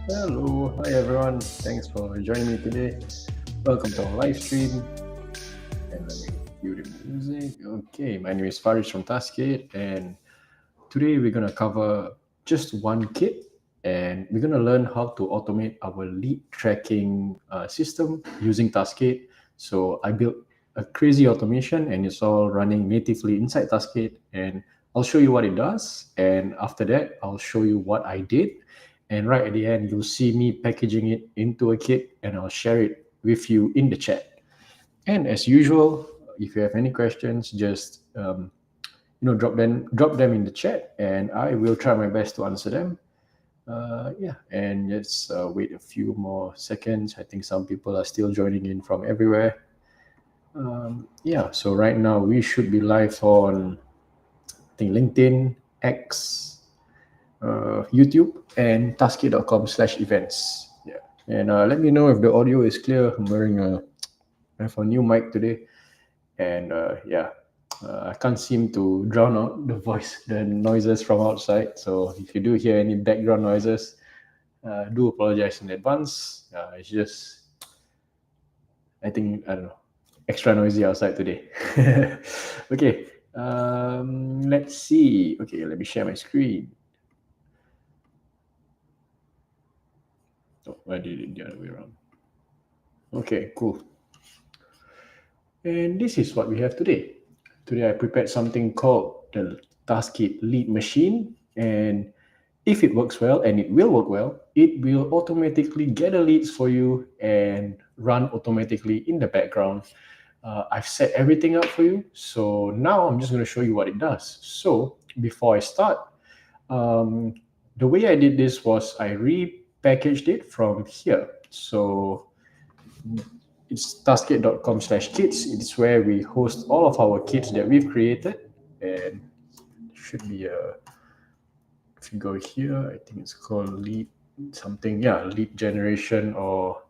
Hello, hi everyone. Thanks for joining me today. Welcome to our live stream. And let me cue the music. Okay, my name is Faris from Taskade, and today we're gonna cover just one kit, and we're gonna learn how to automate our lead tracking system using Taskade. So I built a crazy automation, and it's all running natively inside Taskade, and I'll show you what it does, and after that, I'll show you what I did. And right at the end, you'll see me packaging it into a kit, and I'll share it with you in the chat. And as usual, if you have any questions, just drop them in the chat, and I will try my best to answer them. Yeah, and let's wait a few more seconds. I think some people are still joining in from everywhere. Yeah, so right now we should be live on, I think, LinkedIn, X, YouTube, and taskade.com/events. Yeah, and let me know if the audio is clear. I have a new mic today, and I can't seem to drown out the noises from outside. So if you do hear any background noises, do apologize in advance. It's just, I don't know, extra noisy outside today. Okay, let's see. Okay, let me share my screen. Oh, I did it the other way around. Okay, cool. And this is what we have today. Today I prepared something called the Taskade lead machine. And if it works well, and it will work well, it will automatically gather leads for you and run automatically in the background. I've set everything up for you. So now I'm just going to show you what it does. So before I start, the way I did this was I repackaged it from here. So it's taskade.com/kits. It's where we host all of our kits that we've created. And should be a, if you go here, I think it's called lead something. Yeah, lead generation or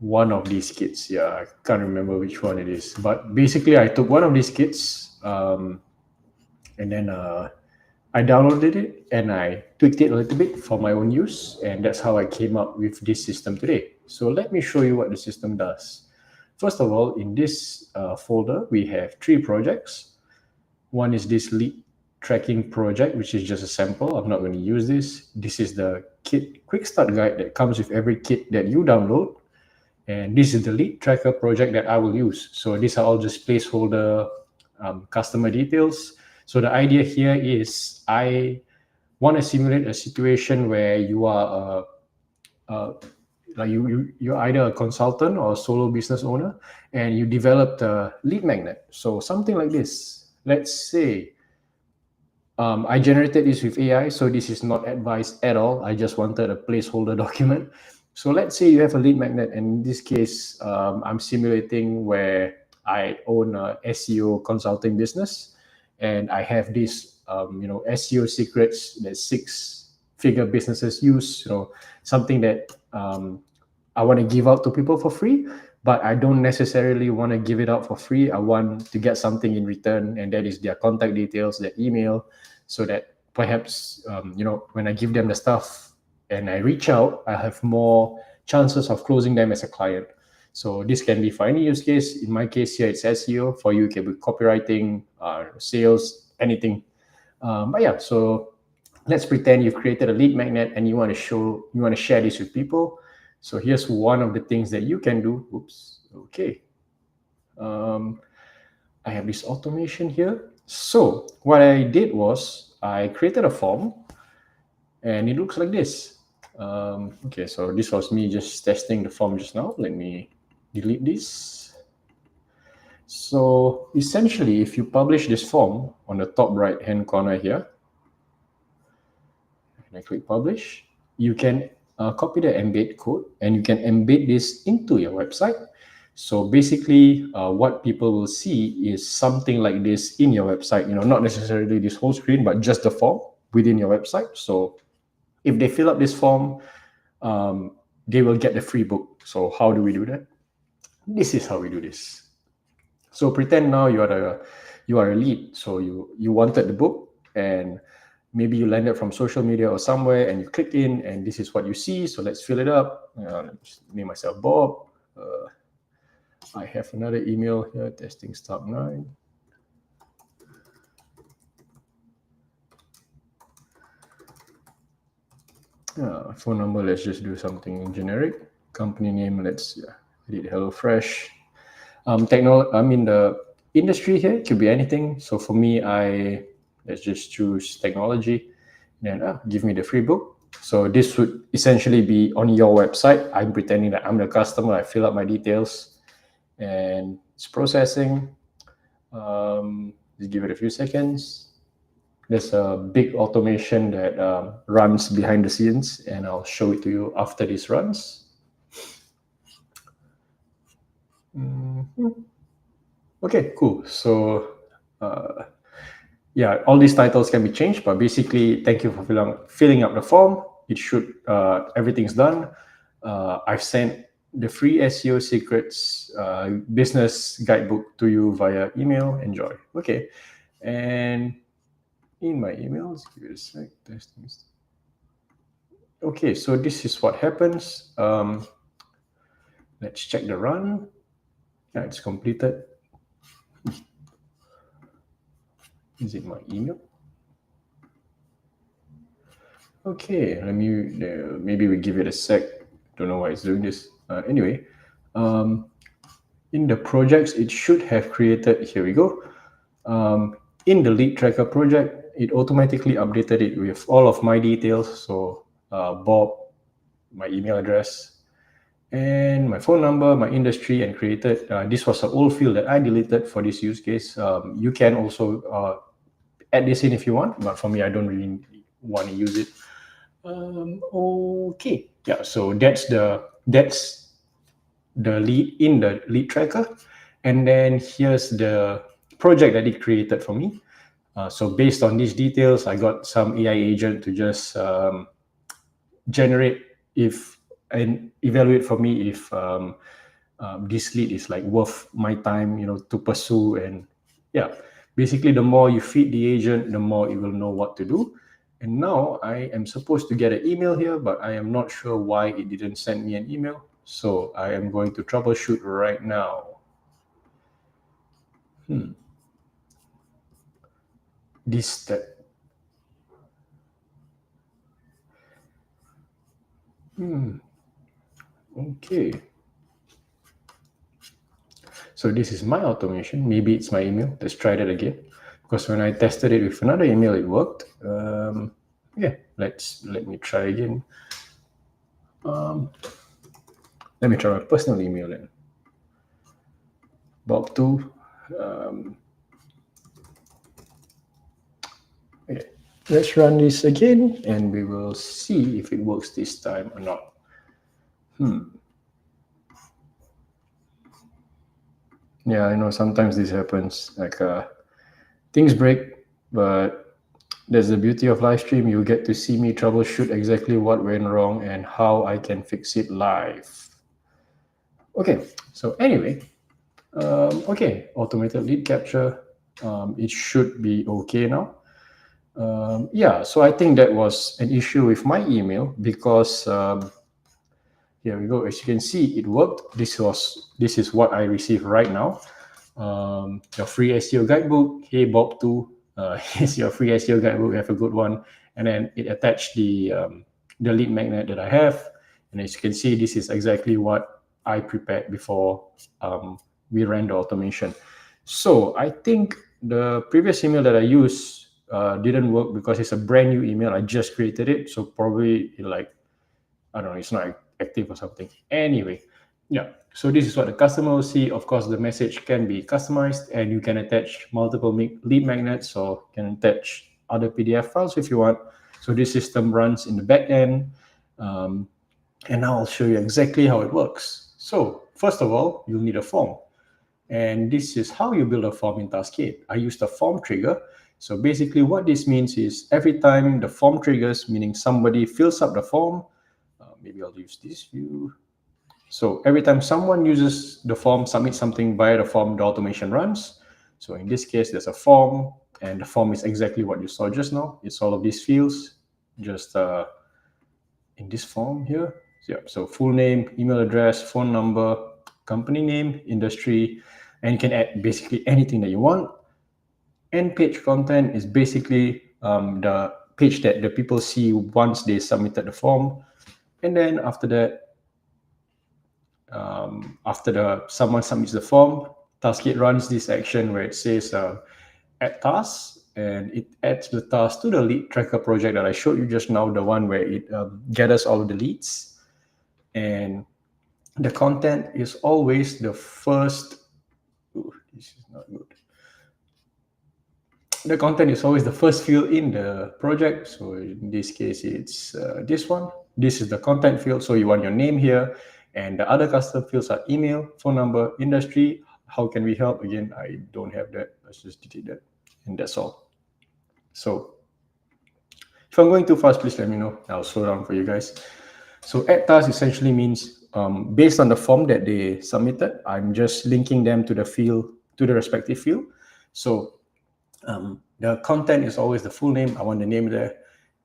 one of these kits. Yeah, I can't remember which one it is. But basically, I took one of these kits and then I downloaded it and I tweaked it a little bit for my own use. And that's how I came up with this system today. So let me show you what the system does. First of all, in this folder, we have 3 projects. One is this lead tracking project, which is just a sample. I'm not going to use this. This is the kit quick start guide that comes with every kit that you download. And this is the lead tracker project that I will use. So these are all just placeholder customer details. So the idea here is I want to simulate a situation where you are you're either a consultant or a solo business owner, and you developed a lead magnet. So something like this. Let's say I generated this with AI, so this is not advice at all. I just wanted a placeholder document. So let's say you have a lead magnet, and in this case, I'm simulating where I own a SEO consulting business, and I have this, SEO secrets that 6-figure businesses use. Something that I want to give out to people for free, but I don't necessarily want to give it out for free. I want to get something in return, and that is their contact details, their email, so that perhaps when I give them the stuff and I reach out, I have more chances of closing them as a client. So this can be for any use case. In my case here, it's SEO. For you, it can be copywriting, sales, anything. But yeah, so let's pretend you've created a lead magnet and you want to share this with people. So here's one of the things that you can do. Oops. Okay. I have this automation here. So what I did was I created a form, and it looks like this. Okay, so this was me just testing the form just now. Let me delete this. So essentially, if you publish this form on the top right-hand corner here, and I click publish, you can copy the embed code and you can embed this into your website. So basically, what people will see is something like this in your website. Not necessarily this whole screen, but just the form within your website. So if they fill up this form, they will get the free book. So how do we do that? This is how we do this. So pretend now you are a lead. So you wanted the book, and maybe you landed from social media or somewhere and you click in and this is what you see. So let's fill it up. Let me just name myself Bob. I have another email here, testing start 9. Phone number, let's just do something generic. Company name, let's edit HelloFresh. The industry here could be anything. So for me, let's just choose technology. Then give me the free book. So this would essentially be on your website. I'm pretending that I'm the customer. I fill up my details and it's processing. Just give it a few seconds. There's a big automation that runs behind the scenes, and I'll show it to you after this runs. Okay, cool. So all these titles can be changed, but basically, thank you for filling up the form. It should, everything's done. I've sent the free SEO secrets business guidebook to you via email. Enjoy. Okay, and in my emails, give it a sec. Okay, so this is what happens. Let's check the run. Yeah, it's completed. Is it my email? Okay, maybe we give it a sec. Don't know why it's doing this. Anyway, in the projects, it should have created, here we go. In the lead tracker project, it automatically updated it with all of my details. So Bob, my email address, and my phone number, my industry, and created. This was an old field that I deleted for this use case. You can also add this in if you want, but for me, I don't really want to use it. Okay, yeah. So that's the lead in the lead tracker, and then here's the project that it created for me. So based on these details, I got some AI agent to just generate and evaluate for me if this lead is like worth my time, to pursue. And yeah, basically the more you feed the agent, the more it will know what to do. And now I am supposed to get an email here, but I am not sure why it didn't send me an email. So I am going to troubleshoot right now. This step. Okay. So this is my automation. Maybe it's my email. Let's try that again. Because when I tested it with another email, it worked. Yeah, let me try again. Let me try my personal email then. Bob2. Okay, let's run this again, and we will see if it works this time or not. Yeah, I know sometimes this happens. Like things break, but that's the beauty of live stream. You get to see me troubleshoot exactly what went wrong and how I can fix it live. Okay, so anyway, okay, automated lead capture. It should be okay now. Yeah, so I think that was an issue with my email because here we go. As you can see, it worked. This is what I received right now. Your free SEO guidebook. Hey Bob2, here's your free SEO guidebook. Have a good one. And then it attached the lead magnet that I have. And as you can see, this is exactly what I prepared before we ran the automation. So I think the previous email that I used didn't work because it's a brand new email. I just created it. So probably I don't know, it's not active or something. Anyway, yeah. So this is what the customer will see. Of course, the message can be customized and you can attach multiple lead magnets or can attach other PDF files if you want. So this system runs in the back end. And now I'll show you exactly how it works. So first of all, you'll need a form. And this is how you build a form in Taskade. I used a form trigger. So basically what this means is every time the form triggers, meaning somebody fills up the form, maybe I'll use this view. So every time someone uses the form, submits something via the form, the automation runs. So in this case, there's a form. And the form is exactly what you saw just now. It's all of these fields just in this form here. So full name, email address, phone number, company name, industry, and you can add basically anything that you want. End page content is basically the page that the people see once they submitted the form. And then after that, after someone submits the form, Taskade runs this action where it says add task, and it adds the task to the lead tracker project that I showed you just now, the one where it gathers all of the leads. And the content is always the first. Ooh, this is not good. The content is always the first field in the project. So in this case, it's this one. This is the content field. So you want your name here, and the other custom fields are email, phone number, industry. How can we help? Again, I don't have that. Let's just delete that, and that's all. So if I'm going too fast, please let me know. I'll slow down for you guys. So add task essentially means based on the form that they submitted, I'm just linking them to the field, to the respective field. So the content is always the full name. I want the name there.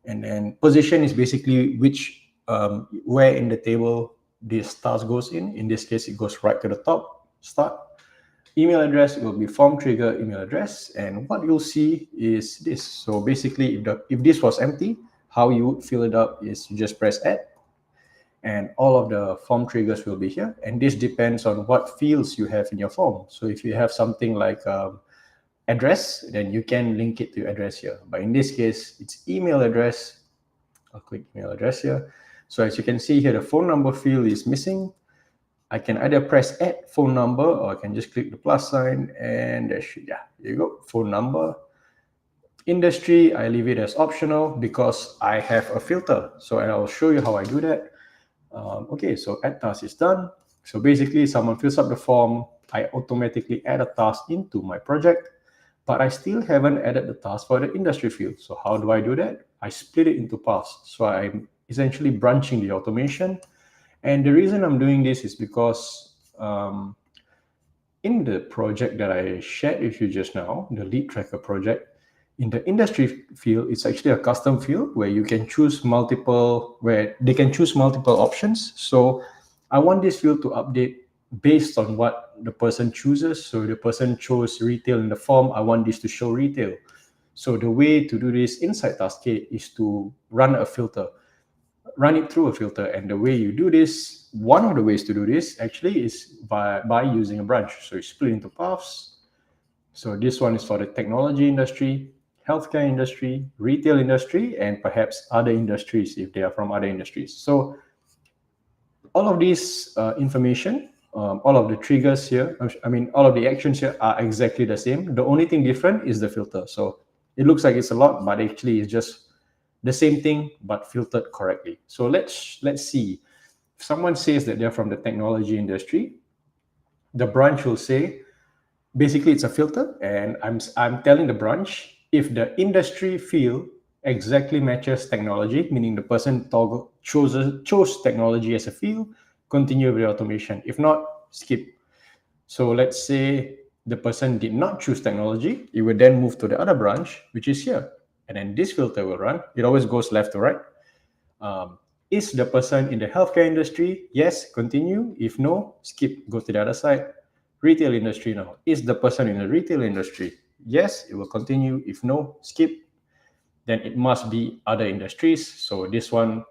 And then position is basically which, where in the table this task goes in. In this case, it goes right to the top, start. Email address will be form trigger email address. And what you'll see is this. So basically, if this was empty, how you would fill it up is you just press add. And all of the form triggers will be here. And this depends on what fields you have in your form. So if you have something like address, then you can link it to address here. But in this case, it's email address. I'll click email address here. So as you can see here, the phone number field is missing. I can either press add phone number, or I can just click the plus sign, and there you go, phone number. Industry, I leave it as optional because I have a filter. So I'll show you how I do that. Okay, so add task is done. So basically, someone fills up the form, I automatically add a task into my project, but I still haven't added the task for the industry field. So how do I do that? I split it into paths. So I'm essentially branching the automation. And the reason I'm doing this is because in the project that I shared with you just now, the lead tracker project, in the industry field, it's actually a custom field where you can choose multiple, where they can choose multiple options. So I want this field to update based on what the person chooses. So the person chose retail in the form, I want this to show retail. So the way to do this inside Taskade is to run a filter, run it through a filter. And the way you do this, one of the ways to do this actually is by using a branch. So you split into paths. So this one is for the technology industry, healthcare industry, retail industry, and perhaps other industries if they are from other industries. So all of these information, all of the triggers here, all of the actions here are exactly the same. The only thing different is the filter. So it looks like it's a lot, but actually it's just the same thing, but filtered correctly. So let's see. If someone says that they're from the technology industry, the branch will say, basically it's a filter, and I'm telling the branch if the industry field exactly matches technology, meaning the person chose technology as a field, continue with the automation. If not, skip. So let's say the person did not choose technology, it would then move to the other branch, which is here. And then this filter will run. It always goes left to right. Is the person in the healthcare industry? Yes, continue. If no, skip, go to the other side. Retail industry now. Is the person in the retail industry? Yes, it will continue. If no, skip. Then it must be other industries. So this one,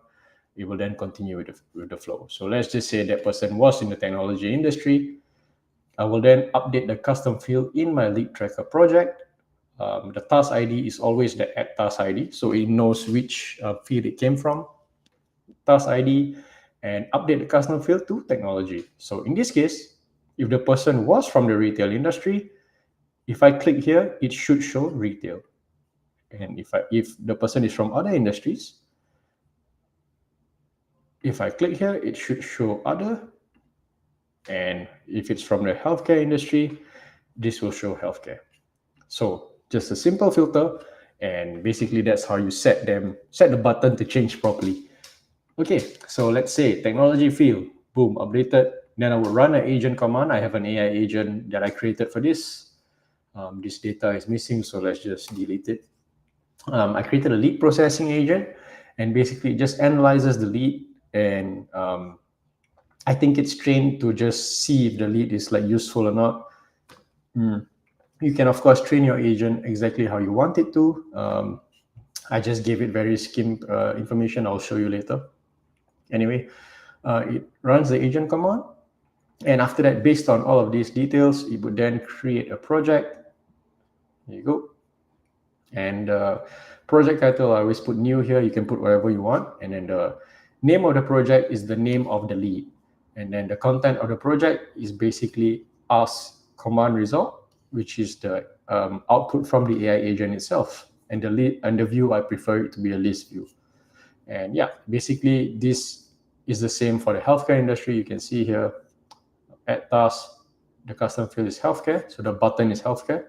it will then continue with the flow. So let's just say that person was in the technology industry. I will then update the custom field in my lead tracker project. The task ID is always the add task ID, so it knows which field it came from. Task ID, and update the custom field to technology. So in this case, if the person was from the retail industry, if I click here, it should show retail. And if the person is from other industries, if I click here, it should show other. And if it's from the healthcare industry, this will show healthcare. So just a simple filter, and basically that's how you set the button to change properly. Okay, so let's say technology field, boom, updated. Then I will run an agent command. I have an AI agent that I created for this. this data is missing, so let's just delete it. I created a lead processing agent, and basically it just analyzes the lead, and I think it's trained to just see if the lead is like useful or not. You can of course train your agent exactly how you want it to. I just gave it very skimmed information. I'll show you later. Anyway, it runs the agent command, and after that, based on all of these details, it would then create a project. Here you go. And project title, I always put new here. You can put whatever you want. And then the name of the project is the name of the lead. And then the content of the project is basically ask command result, which is the output from the AI agent itself. And the lead and the view, I prefer it to be a list view. And yeah, basically this is the same for the healthcare industry. You can see here, add task, the custom field is healthcare. So the button is healthcare.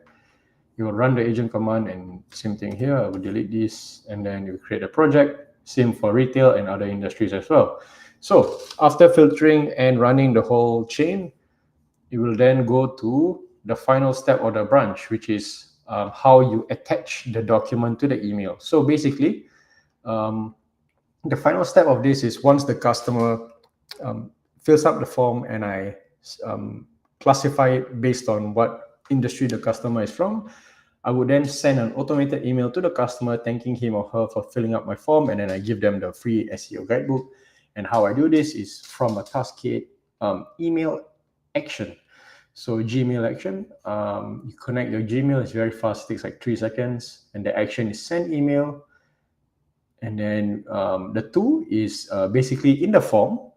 You will run the agent command, and same thing here. I will delete this, and then you create a project. Same for retail and other industries as well. So after filtering and running the whole chain, you will then go to the final step of the branch, which is how you attach the document to the email. So basically, the final step of this is once the customer fills up the form, and I classify it based on what industry the customer is from, I would then send an automated email to the customer thanking him or her for filling up my form, and then I give them the free SEO guidebook. And how I do this is from a Taskade email action. So Gmail action, you connect your Gmail, it's very fast, it takes like 3 seconds, and the action is send email. And then the two is basically in the form,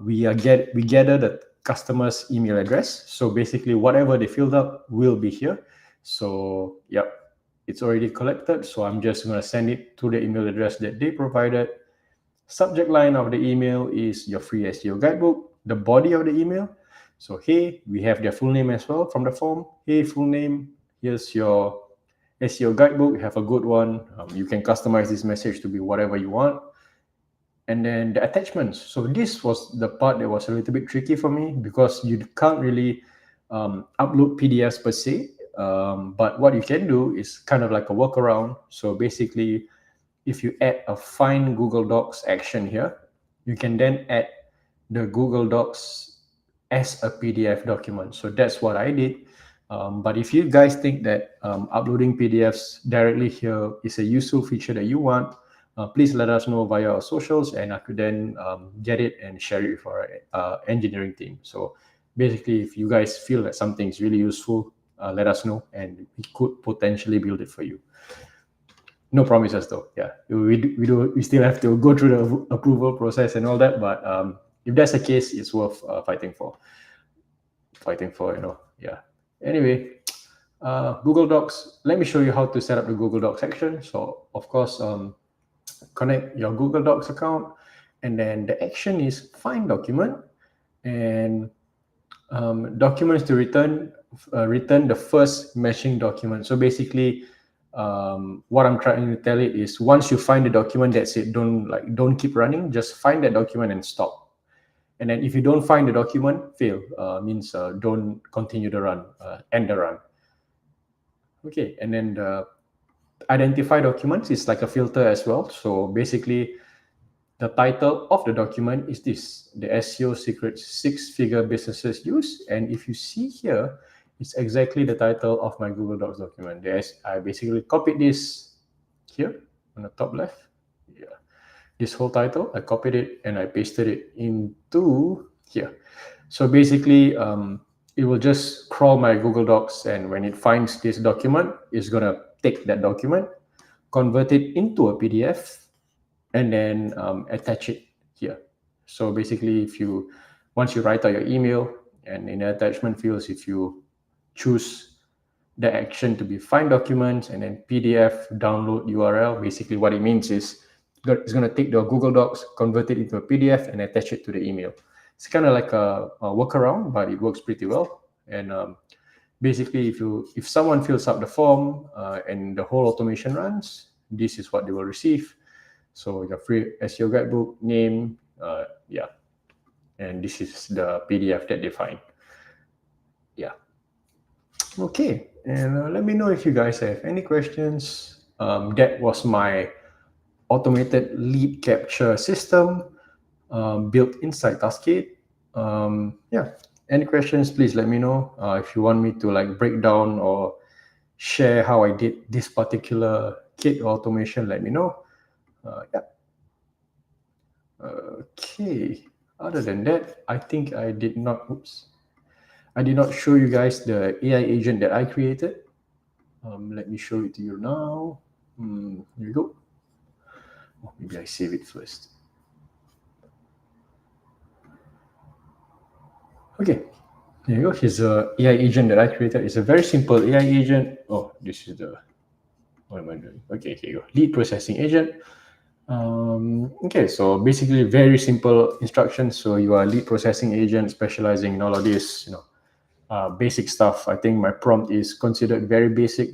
we gather the customer's email address. So basically whatever they filled up will be here. So yep, it's already collected. So I'm just going to send it to the email address that they provided. Subject line of the email is your free SEO guidebook. The body of the email, so hey, we have their full name as well from the form. Hey, full name, here's your SEO guidebook. Have a good one. You can customize this message to be whatever you want. And then the attachments. So this was the part that was a little bit tricky for me, because you can't really upload PDFs per se. But what you can do is kind of like a workaround. So basically, if you add a find Google Docs action here, you can then add the Google Docs as a PDF document. So that's what I did. But if you guys think that uploading PDFs directly here is a useful feature that you want, please let us know via our socials, and I could then get it and share it with our engineering team. So basically, if you guys feel that something is really useful, let us know, and we could potentially build it for you. No promises though. Yeah, we still have to go through the approval process and all that. But if that's the case, it's worth fighting for. Yeah. Anyway, Google Docs. Let me show you how to set up the Google Docs section. So of course, connect your Google Docs account, and then the action is find document, and documents to return the first matching document. So basically, what I'm trying to tell it is, once you find the document, that's it. Don't keep running. Just find that document and stop. And then if you don't find the document, fail, means don't continue the run, end the run. Okay, and then the identify documents is like a filter as well. So basically, the title of the document is this: the SEO secrets 6-figure businesses use. And if you see here, it's exactly the title of my Google Docs document. I basically copied this here on the top left. Yeah, this whole title, I copied it and I pasted it into here. So basically, it will just crawl my Google Docs, and when it finds this document, it's gonna take that document, convert it into a PDF, and then attach it here. So basically, once you write out your email, and in the attachment fields, if you choose the action to be find documents and then PDF download URL, basically what it means is it's going to take the Google Docs, convert it into a PDF, and attach it to the email. It's kind of like a workaround, but it works pretty well. And basically, if someone fills up the form and the whole automation runs, this is what they will receive. So your free SEO guidebook, name, yeah, and this is the PDF that they find. Yeah. Okay, and let me know if you guys have any questions. That was my automated lead capture system built inside Taskade. Yeah, any questions, please let me know. If you want me to like break down or share how I did this particular kit automation, let me know. Yeah. Okay. Other than that, I think I did not. Oops. I did not show you guys the AI agent that I created. Let me show it to you now. Here we go. Oh, maybe I save it first. Okay, here you go. Here's a AI agent that I created. It's a very simple AI agent. Oh, this is the, what am I doing? Okay, here you go. Lead processing agent. Okay, so basically very simple instructions. So you are a lead processing agent specializing in all of this, basic stuff. I think my prompt is considered very basic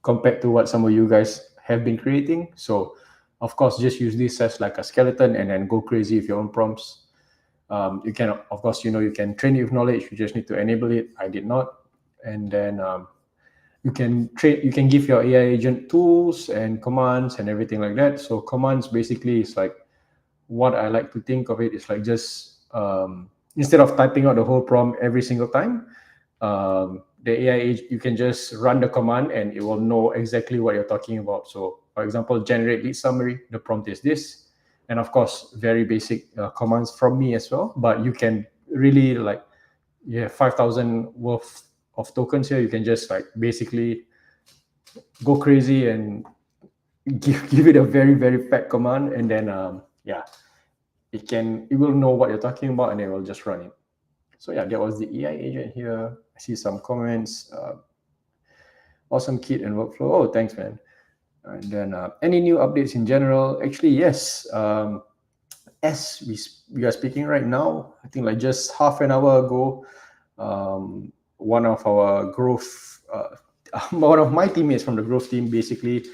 compared to what some of you guys have been creating. So of course, just use this as like a skeleton and then go crazy with your own prompts. You can, of course, you can train it with knowledge. You just need to enable it. I did not. And then you can give your AI agent tools and commands and everything like that. So commands basically is like, what I like to think of it is like just instead of typing out the whole prompt every single time, the AI you can just run the command and it will know exactly what you're talking about. So for example, generate lead summary, the prompt is this. And of course, very basic commands from me as well, but you can really like, you have 5,000 worth of tokens here. You can just like basically go crazy and give it a very, very fat command. And then, yeah, it will know what you're talking about and it will just run it. So yeah, that was the AI agent here. I see some comments. Awesome kit and workflow. Oh, thanks, man. And then any new updates in general? Actually, yes. As we are speaking right now, I think like just half an hour ago, one of our growth, one of my teammates from the growth team basically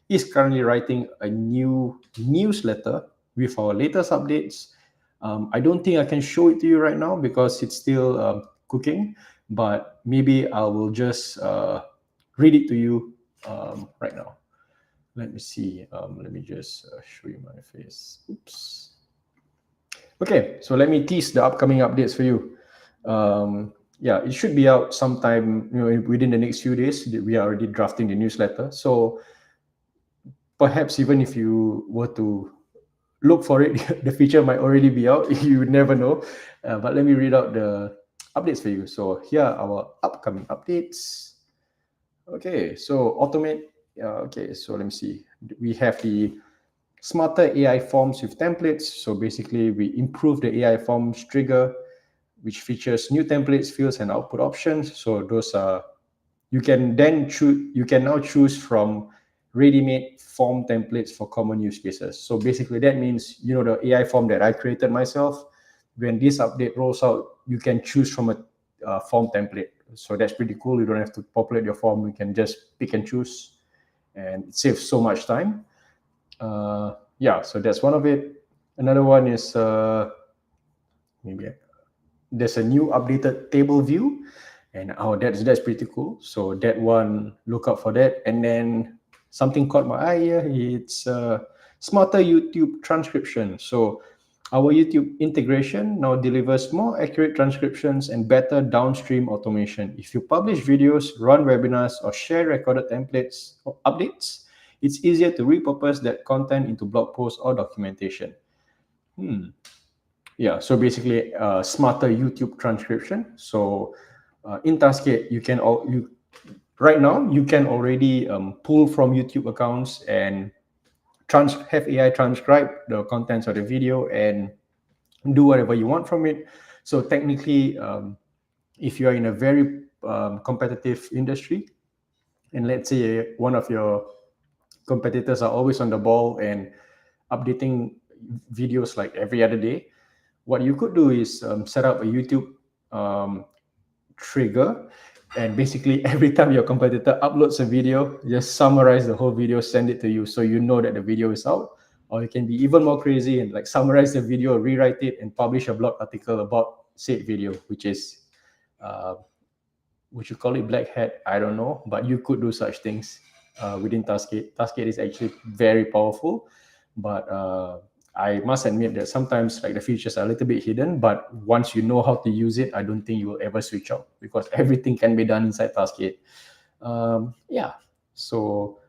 is currently writing a new newsletter with our latest updates. I don't think I can show it to you right now because it's still cooking, but maybe I will just read it to you right now. Let me see. Let me just show you my face. Oops. Okay, so let me tease the upcoming updates for you. Yeah, it should be out sometime, within the next few days. We are already drafting the newsletter. So perhaps even if you were to look for it, the feature might already be out. You would never know. But let me read out the updates for you. So here are our upcoming updates. Okay, so automate. Okay, so let me see. We have the smarter AI forms with templates. So basically, we improve the AI forms trigger, which features new templates, fields, and output options. So those are, you can now choose from ready-made form templates for common use cases. So basically that means, the AI form that I created myself, when this update rolls out, you can choose from a form template. So that's pretty cool. You don't have to populate your form. You can just pick and choose, and it saves so much time. Yeah, so that's one of it. Another one is maybe there's a new updated table view, and that's pretty cool. So that one, look out for that. And then something caught my eye here. It's smarter YouTube transcription. So our YouTube integration now delivers more accurate transcriptions and better downstream automation. If you publish videos, run webinars, or share recorded templates or updates, it's easier to repurpose that content into blog posts or documentation. Yeah, so basically smarter YouTube transcription. So in Taskade, right now you can already pull from YouTube accounts and have AI transcribe the contents of the video and do whatever you want from it. So technically, if you are in a very competitive industry, and let's say one of your competitors are always on the ball and updating videos like every other day, what you could do is set up a YouTube trigger, and basically every time your competitor uploads a video, just summarize the whole video, send it to you, so you know that the video is out. Or you can be even more crazy and like summarize the video, rewrite it, and publish a blog article about said video, which is would you call it black hat? I don't know, but you could do such things within Taskade. Taskade is actually very powerful, but I must admit that sometimes like the features are a little bit hidden, but once you know how to use it, I don't think you will ever switch out because everything can be done inside Taskade. Yeah, so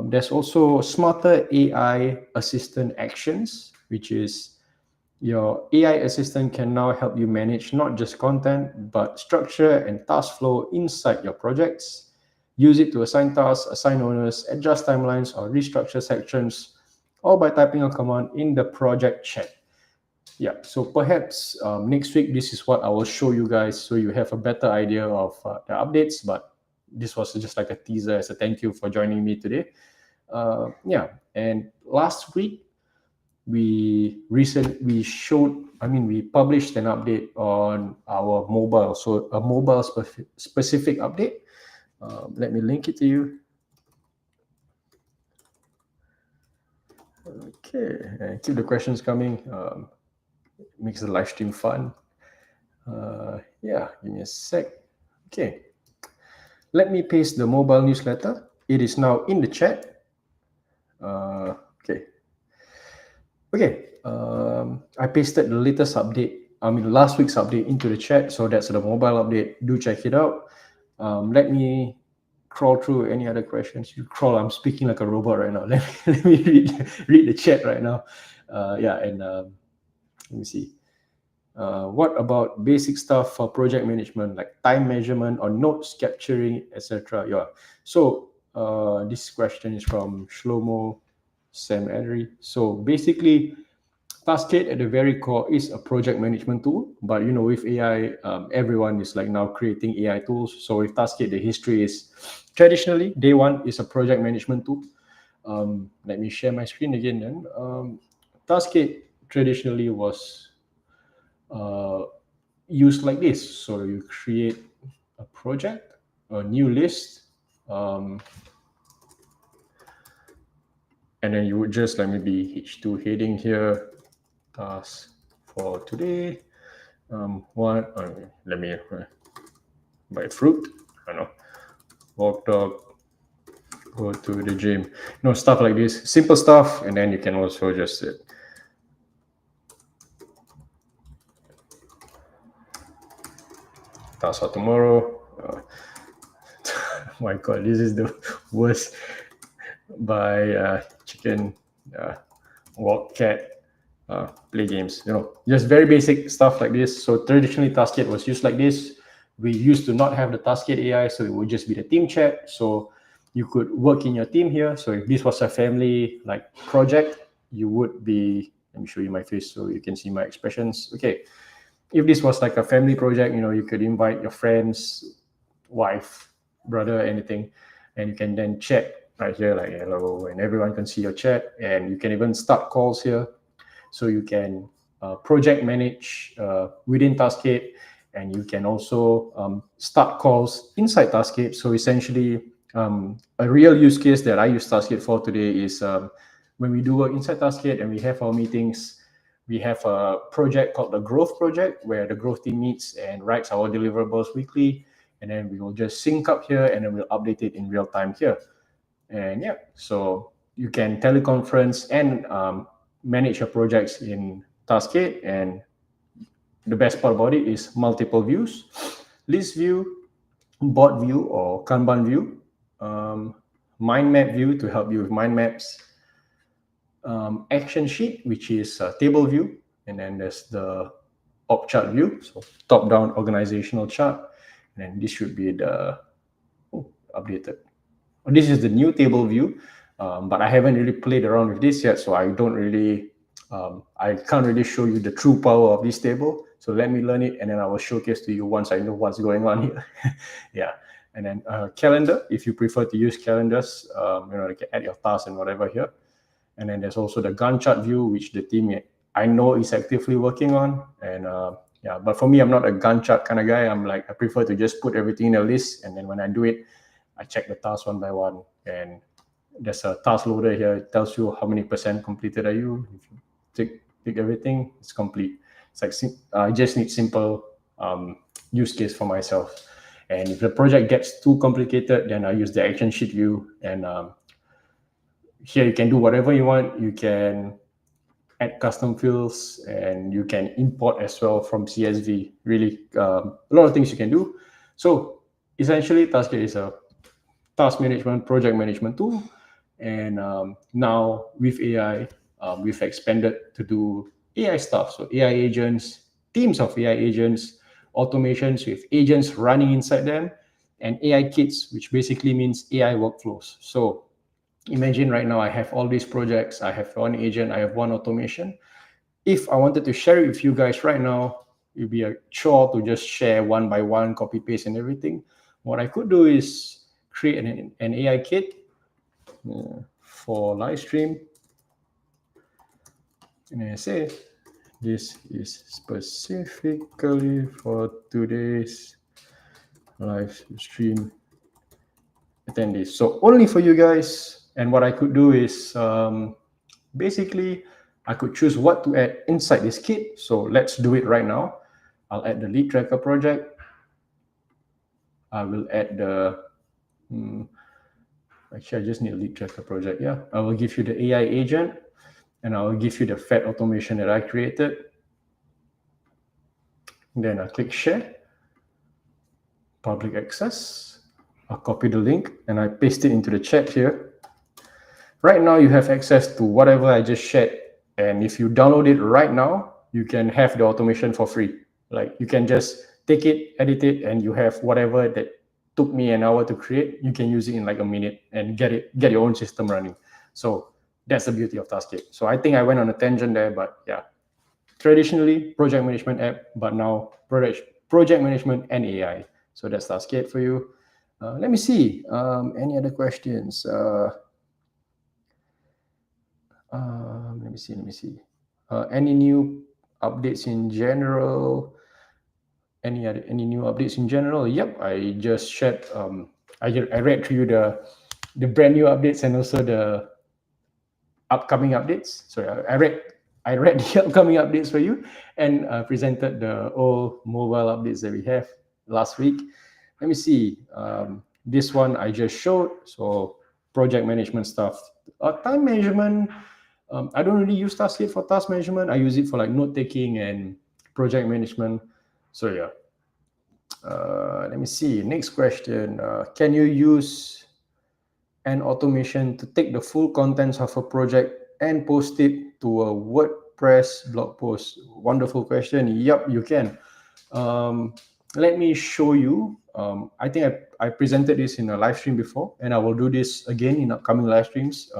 there's also smarter AI assistant actions, which is your AI assistant can now help you manage not just content, but structure and task flow inside your projects. Use it to assign tasks, assign owners, adjust timelines, or restructure sections, all by typing a command in the project chat. Yeah, so perhaps next week, this is what I will show you guys so you have a better idea of the updates. But this was just like a teaser as a thank you for joining me today. Yeah, and last week, we published an update on our mobile, so a mobile specific update. Let me link it to you. Okay, and keep the questions coming. Makes the live stream fun. Yeah, give me a sec. Okay, let me paste the mobile newsletter. It is now in the chat. Okay, I pasted the latest update, last week's update into the chat. So that's the mobile update. Do check it out. Let me crawl through any other questions. I'm speaking like a robot right now. Let me read the chat right now. Let me see. What about basic stuff for project management, like time measurement or notes capturing, etc.? Yeah. So this question is from Shlomo Sam Adri. So basically, Taskade at the very core is a project management tool, but with AI, everyone is like now creating AI tools. So with Taskade, the history is traditionally day one is a project management tool. Let me share my screen again. Then Taskade traditionally was used like this. So you create a project, a new list, and then you would just like maybe H2 heading here, task for today. Let me buy fruit. I don't know, walk dog, go to the gym. Stuff like this, simple stuff, and then you can also just task for tomorrow. My God, this is the worst. Buy chicken, walk cat, play games. Just very basic stuff like this. So traditionally, Taskade was used like this. We used to not have the Taskade AI, so it would just be the team chat. So you could work in your team here. So if this was a family like project, you would be. Let me show you my face so you can see my expressions. Okay, if this was like a family project, you could invite your friends, wife, brother, anything, and you can then chat right here, like hello, and everyone can see your chat, and you can even start calls here. So you can project manage within Taskade, and you can also start calls inside Taskade. So essentially, a real use case that I use Taskade for today is when we do work inside Taskade and we have our meetings. We have a project called the Growth Project, where the growth team meets and writes our deliverables weekly, and then we will just sync up here, and then we'll update it in real time here. And yeah, so you can teleconference and manage your projects in Taskade. And the best part about it is multiple views: list view, board view or Kanban view, mind map view to help you with mind maps, action sheet, which is a table view, and then there's the org chart view, so top-down organizational chart, and then this should be the updated. This is the new table view, but I haven't really played around with this yet, so I don't really, I can't really show you the true power of this table. So let me learn it, and then I will showcase to you once I know what's going on here. Yeah, and then calendar, if you prefer to use calendars, you can add your tasks and whatever here. And then there's also the Gantt chart view, which the team I know is actively working on. And yeah, but for me, I'm not a Gantt chart kind of guy. I prefer to just put everything in a list, and then when I do it, I check the tasks one by one. And there's a task loader here. It tells you how many % completed are you. If you tick everything, it's complete. It's like I just need simple use case for myself. And if the project gets too complicated, then I use the action sheet view. And here you can do whatever you want. You can add custom fields, and you can import as well from CSV. Really, a lot of things you can do. So essentially, Taskade is a task management, project management tool. And now with AI, we've expanded to do AI stuff. So AI agents, teams of AI agents, automations with agents running inside them, and AI kits, which basically means AI workflows. So imagine right now I have all these projects, I have one agent, I have one automation. If I wanted to share it with you guys right now, it'd be a chore to just share one by one, copy paste and everything. What I could do is create an AI kit for live stream. And I say, this is specifically for today's live stream attendees. So only for you guys. And what I could do is basically I could choose what to add inside this kit. So let's do it right now. I'll add the lead tracker project. I will add the actually, I just need a lead tracker project. Yeah, I will give you the AI agent, and I will give you the Fed automation that I created. Then I click share, public access. I'll copy the link and I paste it into the chat here. Right now, you have access to whatever I just shared. And if you download it right now, you can have the automation for free. Like you can just take it, edit it, and you have whatever that took me an hour to create. You can use it in like a minute and get your own system running. So that's the beauty of Taskade. So I think I went on a tangent there, but yeah, traditionally project management app, but now project management and AI. So that's Taskade for you. Let me see. Any other questions? Let me see. Any new updates in general? Any new updates in general? Yep, I just shared. I read to you the brand new updates and also the upcoming updates. Sorry, I read the upcoming updates for you and presented the old mobile updates that we have last week. Let me see. This one I just showed. So project management stuff. Time management. I don't really use Taskade for task management. I use it for like note taking and project management. So yeah. Let me see. Next question. Can you use an automation to take the full contents of a project and post it to a WordPress blog post? Wonderful question. Yep, you can. Let me show you. I think I presented this in a live stream before, and I will do this again in upcoming live streams.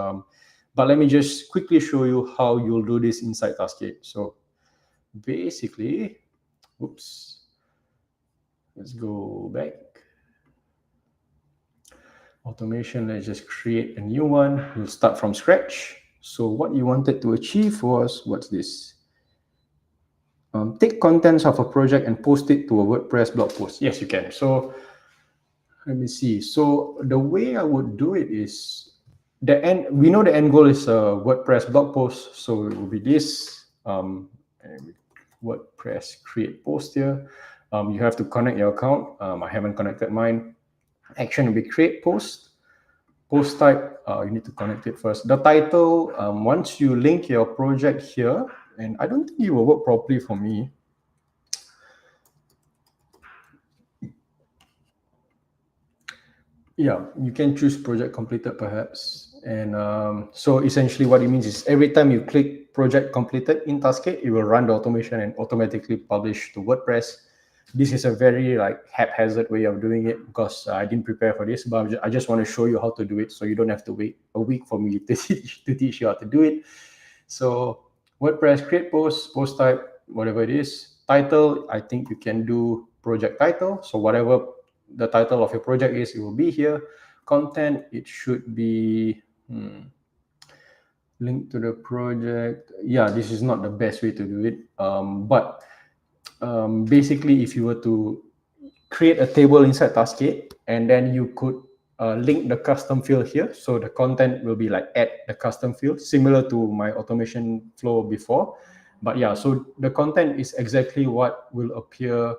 But let me just quickly show you how you'll do this inside Taskade. So basically, oops, let's go back. Automation, let's just create a new one. We'll start from scratch. So what you wanted to achieve was, what's this? Take contents of a project and post it to a WordPress blog post. Yes, you can. So let me see. So the way I would do it is, we know the end goal is a WordPress blog post. So it will be this, WordPress create post here. You have to connect your account. I haven't connected mine. Action will be create post. Post type, you need to connect it first. The title, once you link your project here, and I don't think it will work properly for me. Yeah, you can choose project completed perhaps. And so essentially what it means is every time you click project completed in Taskade, it will run the automation and automatically publish to WordPress. This is a very like haphazard way of doing it because I didn't prepare for this, but I just want to show you how to do it so you don't have to wait a week for me to teach you how to do it. So WordPress create post, post type, whatever it is. Title, I think you can do project title. So whatever the title of your project is, it will be here. Content, it should be link to the project. Yeah, this is not the best way to do it. But basically, if you were to create a table inside Taskade, and then you could link the custom field here. So the content will be like add the custom field, similar to my automation flow before. But yeah, so the content is exactly what will appear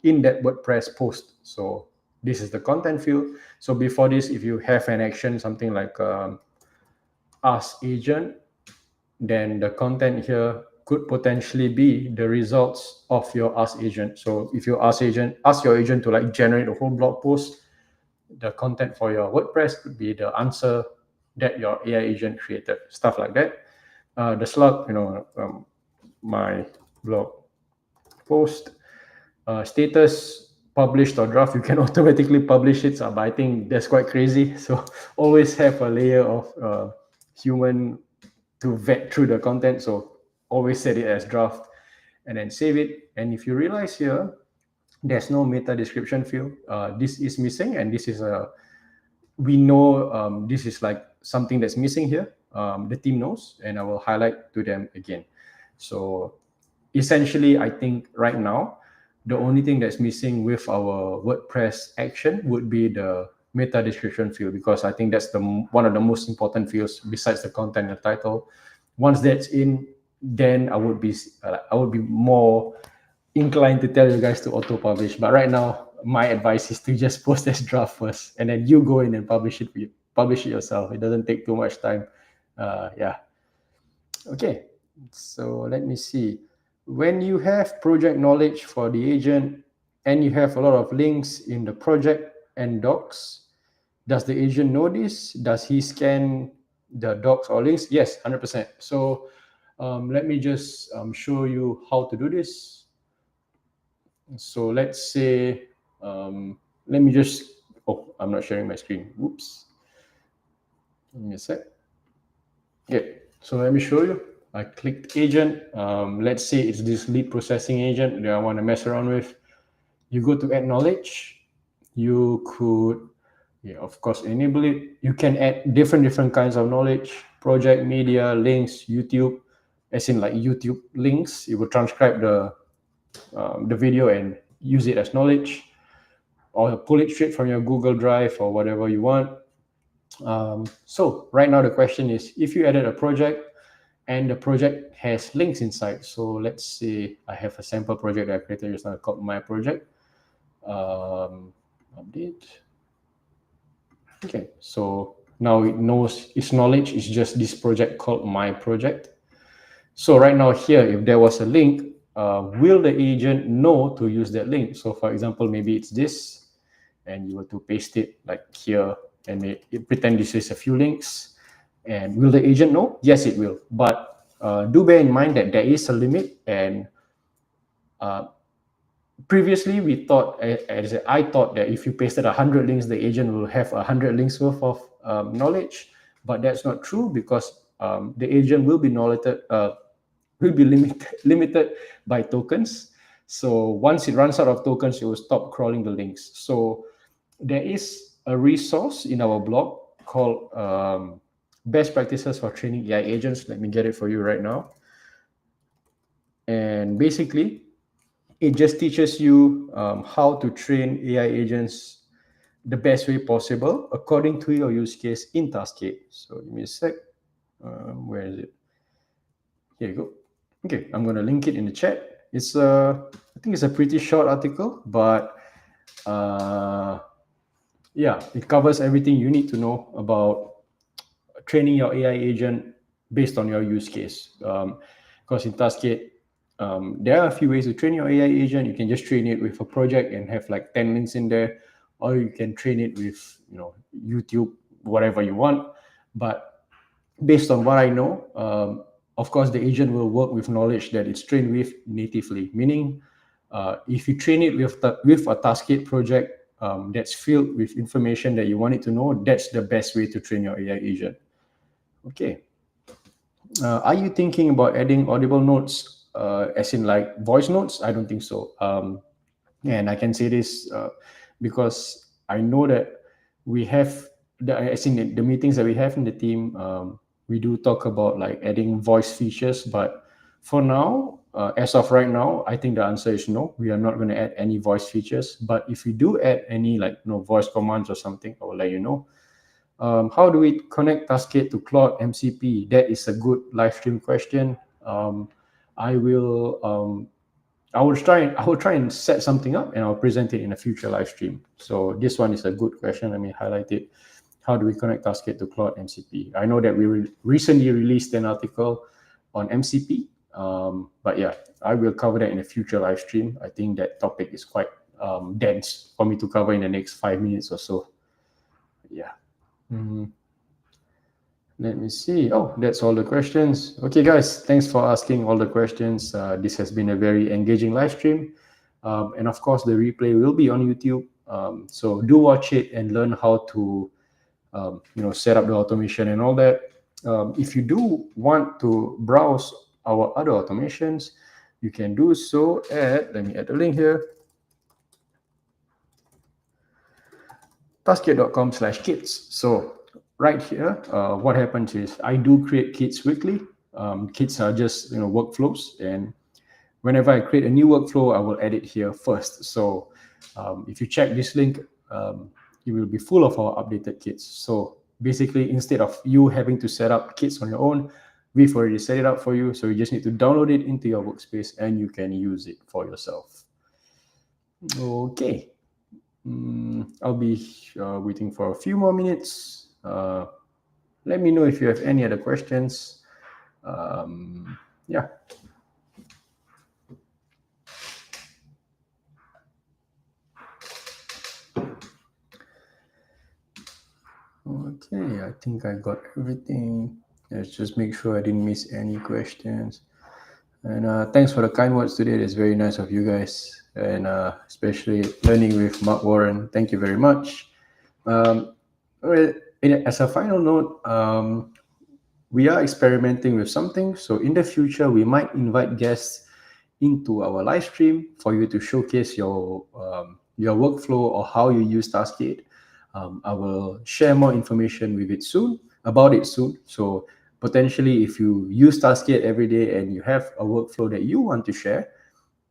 in that WordPress post. So this is the content field. So before this, if you have an action, something like ask agent, then the content here could potentially be the results of your ask agent. So if you ask your agent to like generate a whole blog post, the content for your WordPress could be the answer that your AI agent created, stuff like that. The slug, my blog post status published or draft, you can automatically publish it. So, but I think that's quite crazy. So always have a layer of human to vet through the content. So always set it as draft and then save it. And if you realize here, there's no meta description field. This is missing, and this is we know this is like something that's missing here. The team knows, and I will highlight to them again. So essentially, I think right now, the only thing that's missing with our WordPress action would be the meta description field, because I think that's one of the most important fields besides the content and title. Once that's in, then I would be more inclined to tell you guys to auto publish. But right now, my advice is to just post as draft first, and then you go in and publish it yourself. It doesn't take too much time. Yeah. Okay. So let me see. When you have project knowledge for the agent and you have a lot of links in the project and docs, does the agent know this? Does he scan the docs or links? Yes, 100%. So let me just show you how to do this. So let's say, let me just, I'm not sharing my screen. Oops. Give me a sec. Okay, so let me show you. I clicked agent. Let's say it's this lead processing agent that I want to mess around with. You go to add knowledge. You could, of course, enable it. You can add different kinds of knowledge: project, media, links, YouTube, as in like YouTube links. You will transcribe the video and use it as knowledge, or pull it straight from your Google Drive or whatever you want. So right now the question is, if you added a project and the project has links inside. So let's say I have a sample project that I created just now called my project. Update. Okay, so now it knows its knowledge is just this project called my project. So right now here, if there was a link, will the agent know to use that link? So for example, maybe it's this, and you were to paste it like here, and pretend this is a few links. And will the agent know? Yes, it will. But do bear in mind that there is a limit. And previously, I thought that if you pasted 100 links, the agent will have 100 links worth of knowledge. But that's not true, because the agent will be limited by tokens. So once it runs out of tokens, it will stop crawling the links. So there is a resource in our blog called Best Practices for Training AI Agents. Let me get it for you right now. And basically, it just teaches you how to train AI agents the best way possible according to your use case in Taskade. So give me a sec. Where is it? Here you go. Okay, I'm going to link it in the chat. It's I think it's a pretty short article, but yeah, it covers everything you need to know about training your AI agent based on your use case. Because in Taskade, there are a few ways to train your AI agent. You can just train it with a project and have like 10 links in there, or you can train it with YouTube, whatever you want. But based on what I know, of course, the agent will work with knowledge that it's trained with natively. Meaning, if you train it with a Taskade project that's filled with information that you want it to know, that's the best way to train your AI agent. Okay. Are you thinking about adding audible notes, as in like voice notes? I don't think so. And I can say this because I know that we have, as in the meetings that we have in the team, we do talk about like adding voice features. But for now, as of right now, I think the answer is no. We are not going to add any voice features. But if we do add any voice commands or something, I will let you know. How do we connect Taskade to Claude MCP? That is a good live stream question. I will I will try and set something up, and I'll present it in a future live stream. So this one is a good question. Let me highlight it. How do we connect Taskade to Cloud MCP? I know that we recently released an article on MCP, but yeah, I will cover that in a future live stream. I think that topic is quite dense for me to cover in the next 5 minutes or so. Yeah. Let me see. Oh, that's all the questions. Okay, guys, thanks for asking all the questions. This has been a very engaging live stream. And of course, the replay will be on YouTube. So do watch it and learn how to set up the automation and all that. If you do want to browse our other automations, you can do so at, let me add the link here, taskade.com/kits. So right here, what happens is I do create kits weekly. Kits are just workflows, and whenever I create a new workflow, I will add it here first. So if you check this link, it will be full of our updated kits. So basically, instead of you having to set up kits on your own, we've already set it up for you. So you just need to download it into your workspace and you can use it for yourself. Okay. I'll be waiting for a few more minutes. Let me know if you have any other questions. Yeah. Okay, I think I got everything. Let's just make sure I didn't miss any questions. And thanks for the kind words today. It's very nice of you guys. And especially learning with Mark Warren. Thank you very much. As a final note, we are experimenting with something. So in the future, we might invite guests into our live stream for you to showcase your workflow or how you use Taskade. I will share more information about it soon. So potentially, if you use Taskade every day and you have a workflow that you want to share,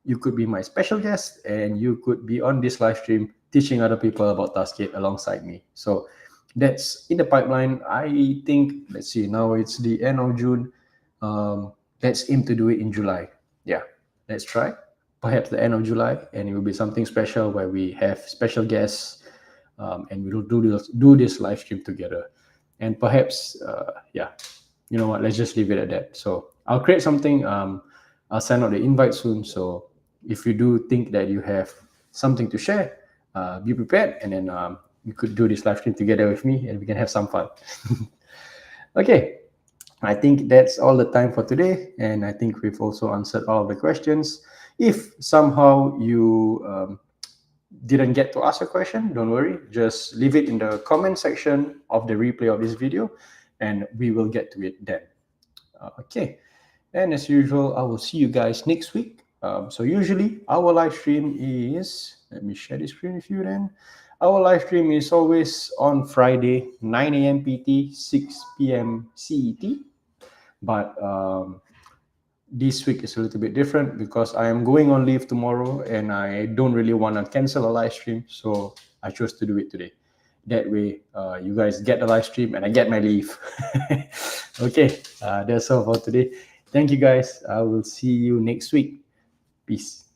you could be my special guest and you could be on this live stream teaching other people about Taskade alongside me. So that's in the pipeline. I think, let's see, now it's the end of June. Let's aim to do it in July. Yeah, let's try. Perhaps the end of July, and it will be something special where we have special guests and we will do this live stream together. And perhaps, yeah, you know what, let's just leave it at that. So I'll create something. I'll send out the invite soon. So if you do think that you have something to share, be prepared, and then you could do this live stream together with me and we can have some fun. Okay, I think that's all the time for today. And I think we've also answered all of the questions. If somehow you didn't get to ask a question, don't worry. Just leave it in the comment section of the replay of this video and we will get to it then. Okay, and as usual, I will see you guys next week. So usually our live stream is, let me share the screen with you then. Our live stream is always on Friday, 9 a.m. PT, 6 p.m. CET. But this week is a little bit different because I am going on leave tomorrow and I don't really want to cancel a live stream. So I chose to do it today. That way, you guys get the live stream and I get my leave. Okay, that's all for today. Thank you guys. I will see you next week. Peace.